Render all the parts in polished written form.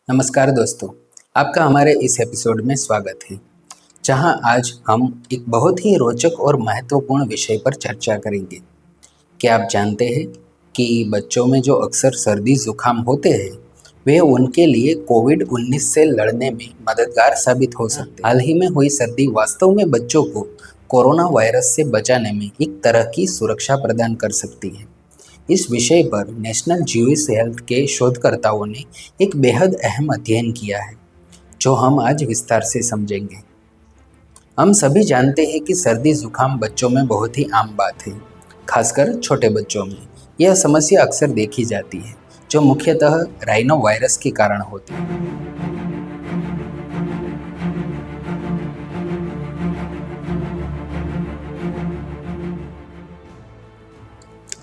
नमस्कार दोस्तों, आपका हमारे इस एपिसोड में स्वागत है, जहां आज हम एक बहुत ही रोचक और महत्वपूर्ण विषय पर चर्चा करेंगे। क्या आप जानते हैं कि बच्चों में जो अक्सर सर्दी जुकाम होते हैं, वे उनके लिए कोविड-19 से लड़ने में मददगार साबित हो सकते हैं। हाल ही में हुई सर्दी वास्तव में बच्चों को कोरोना वायरस से बचाने में एक तरह की सुरक्षा प्रदान कर सकती है। इस विषय पर नेशनल ज्यूइश हेल्थ के शोधकर्ताओं ने एक बेहद अहम अध्ययन किया है, जो हम आज विस्तार से समझेंगे। हम सभी जानते हैं कि सर्दी जुकाम बच्चों में बहुत ही आम बात है, खासकर छोटे बच्चों में। यह समस्या अक्सर देखी जाती है, जो मुख्यतः राइनो वायरस के कारण होती है।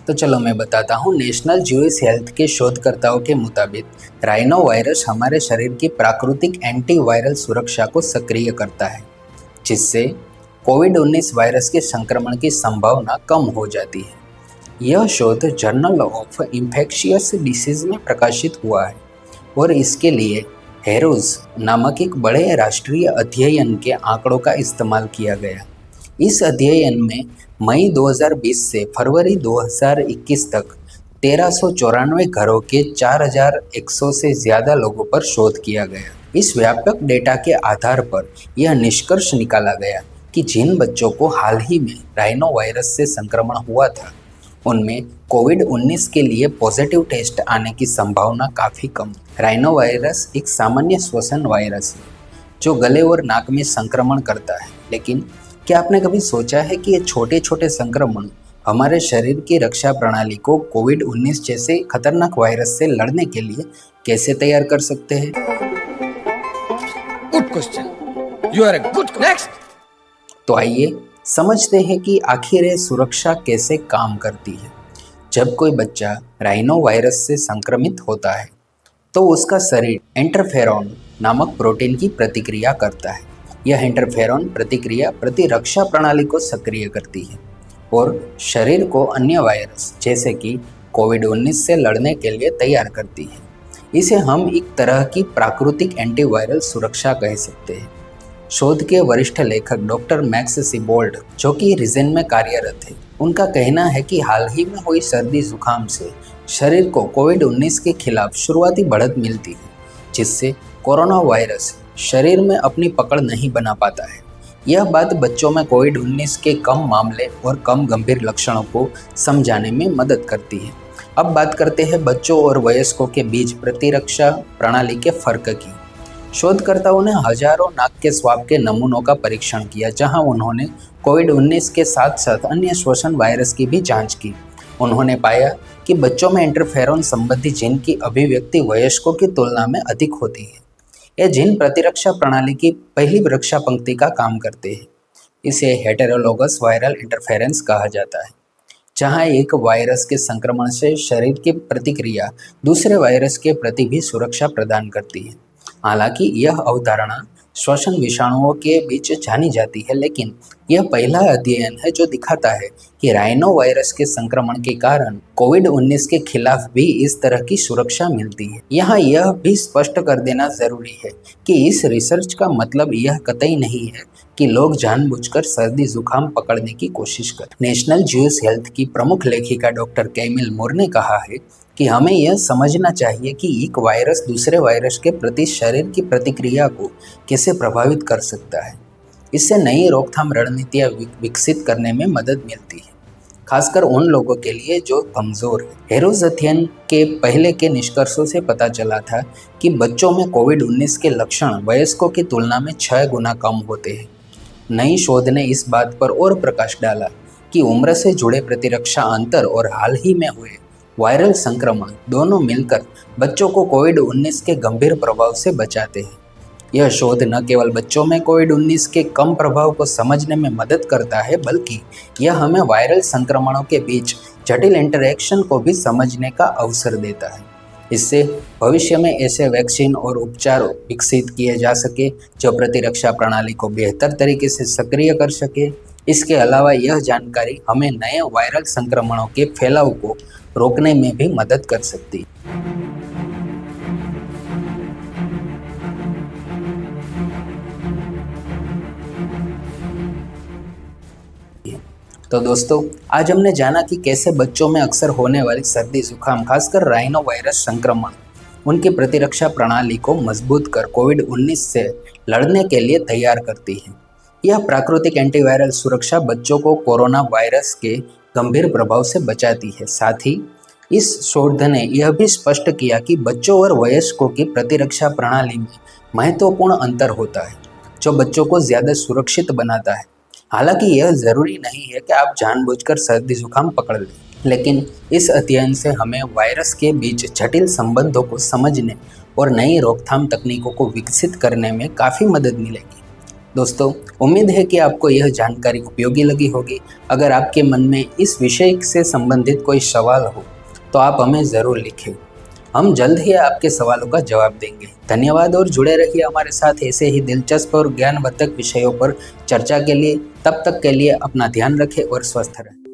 तो चलो मैं बताता हूँ। नेशनल ज्यूइश हेल्थ के शोधकर्ताओं के मुताबिक राइनो वायरस हमारे शरीर की प्राकृतिक एंटीवायरल सुरक्षा को सक्रिय करता है, जिससे कोविड-19 वायरस के संक्रमण की संभावना कम हो जाती है। यह शोध जर्नल ऑफ इन्फेक्शियस डिसीज में प्रकाशित हुआ है और इसके लिए हेरोज नामक एक बड़े राष्ट्रीय अध्ययन के आंकड़ों का इस्तेमाल किया गया। इस अध्ययन में मई 2020 से फरवरी 2021 तक 1394 घरों के 4100 से ज़्यादा लोगों पर शोध किया गया। इस व्यापक डेटा के आधार पर यह निष्कर्ष निकाला गया कि जिन बच्चों को हाल ही में राइनो वायरस से संक्रमण हुआ था, उनमें कोविड-19 के लिए पॉजिटिव टेस्ट आने की संभावना काफ़ी कम। राइनो वायरस एक सामान्य श्वसन वायरस है जो गले और नाक में संक्रमण करता है, लेकिन क्या आपने कभी सोचा है कि ये छोटे छोटे संक्रमण हमारे शरीर की रक्षा प्रणाली को कोविड-19 जैसे खतरनाक वायरस से लड़ने के लिए कैसे तैयार कर सकते हैं? Good question, you are a good next. तो आइए समझते हैं कि आखिर ये सुरक्षा कैसे काम करती है। जब कोई बच्चा राइनो वायरस से संक्रमित होता है, तो उसका शरीर इंटरफेरॉन नामक प्रोटीन की प्रतिक्रिया करता है। यह इंटरफेरॉन प्रतिक्रिया प्रतिरक्षा प्रणाली को सक्रिय करती है और शरीर को अन्य वायरस जैसे कि कोविड-19 से लड़ने के लिए तैयार करती है। इसे हम एक तरह की प्राकृतिक एंटीवायरल सुरक्षा कह सकते हैं। शोध के वरिष्ठ लेखक डॉक्टर मैक्स सीबोल्ड, जो कि रीजन में कार्यरत है, उनका कहना है कि हाल ही में हुई सर्दी जुकाम से शरीर को कोविड-19 के खिलाफ शुरुआती बढ़त मिलती है, जिससे कोरोना वायरस शरीर में अपनी पकड़ नहीं बना पाता है। यह बात बच्चों में कोविड-19 के कम मामले और कम गंभीर लक्षणों को समझाने में मदद करती है। अब बात करते हैं बच्चों और वयस्कों के बीच प्रतिरक्षा प्रणाली के फर्क की। शोधकर्ताओं ने हजारों नाक के स्वाब के नमूनों का परीक्षण किया, जहां उन्होंने कोविड-19 के साथ साथ अन्य श्वसन वायरस की भी जांच की। उन्होंने पाया कि बच्चों में इंटरफेरॉन संबंधी जीन की अभिव्यक्ति वयस्कों की तुलना में अधिक होती है। ये जीन प्रतिरक्षा प्रणाली की पहली रक्षा पंक्ति का काम करते हैं। इसे हेटेरोलोगस वायरल इंटरफेरेंस कहा जाता है, जहां एक वायरस के संक्रमण से शरीर की प्रतिक्रिया दूसरे वायरस के प्रति भी सुरक्षा प्रदान करती है। हालांकि यह अवधारणा श्वसन विषाणुओं के बीच जानी जाती है, लेकिन यह पहला अध्ययन है जो दिखाता है कि राइनो वायरस के संक्रमण के कारण कोविड-19 के खिलाफ भी इस तरह की सुरक्षा मिलती है। यहाँ यह भी स्पष्ट कर देना जरूरी है कि इस रिसर्च का मतलब यह कतई नहीं है कि लोग जानबूझकर सर्दी जुकाम पकड़ने की कोशिश करें। नेशनल ज्यूइश हेल्थ की प्रमुख लेखिका डॉक्टर कैमिल मूर ने कहा है कि हमें यह समझना चाहिए कि एक वायरस दूसरे वायरस के प्रति शरीर की प्रतिक्रिया को कैसे प्रभावित कर सकता है। इससे नई रोकथाम रणनीतियाँ विकसित करने में मदद मिलती है, खासकर उन लोगों के लिए जो कमज़ोर हैं। हेरोज अध्ययन के पहले के निष्कर्षों से पता चला था कि बच्चों में कोविड-19 के लक्षण वयस्कों की तुलना में 6 गुना कम होते हैं। नई शोध ने इस बात पर और प्रकाश डाला कि उम्र से जुड़े प्रतिरक्षा अंतर और हाल ही में हुए वायरल संक्रमण दोनों मिलकर बच्चों को कोविड-19 के गंभीर प्रभाव से बचाते हैं। यह शोध न केवल बच्चों में कोविड-19 के कम प्रभाव को समझने में मदद करता है, बल्कि यह हमें वायरल संक्रमणों के बीच जटिल इंटरैक्शन को भी समझने का अवसर देता है। इससे भविष्य में ऐसे वैक्सीन और उपचार विकसित किए जा सके जो प्रतिरक्षा प्रणाली को बेहतर तरीके से सक्रिय कर सके। इसके अलावा यह जानकारी हमें नए वायरल संक्रमणों के फैलाव को रोकने में भी मदद कर सकती है। तो दोस्तों, आज हमने जाना कि कैसे बच्चों में अक्सर होने वाली सर्दी जुकाम, खासकर राइनो वायरस संक्रमण, उनकी प्रतिरक्षा प्रणाली को मजबूत कर कोविड-19 से लड़ने के लिए तैयार करती है। यह प्राकृतिक एंटीवायरल सुरक्षा बच्चों को कोरोना वायरस के गंभीर प्रभाव से बचाती है। साथ ही इस शोध ने यह भी स्पष्ट किया कि बच्चों और वयस्कों की प्रतिरक्षा प्रणाली में महत्वपूर्ण अंतर होता है, जो बच्चों को ज़्यादा सुरक्षित बनाता है। हालांकि यह ज़रूरी नहीं है कि आप जानबूझकर सर्दी जुकाम पकड़ लें, लेकिन इस अध्ययन से हमें वायरस के बीच जटिल संबंधों को समझने और नई रोकथाम तकनीकों को विकसित करने में काफ़ी मदद मिलेगी। दोस्तों, उम्मीद है कि आपको यह जानकारी उपयोगी लगी होगी। अगर आपके मन में इस विषय से संबंधित कोई सवाल हो तो आप हमें ज़रूर लिखें। हम जल्द ही आपके सवालों का जवाब देंगे। धन्यवाद और जुड़े रहिए हमारे साथ ऐसे ही दिलचस्प और ज्ञानवर्धक विषयों पर चर्चा के लिए। तब तक के लिए अपना ध्यान रखें और स्वस्थ रहें।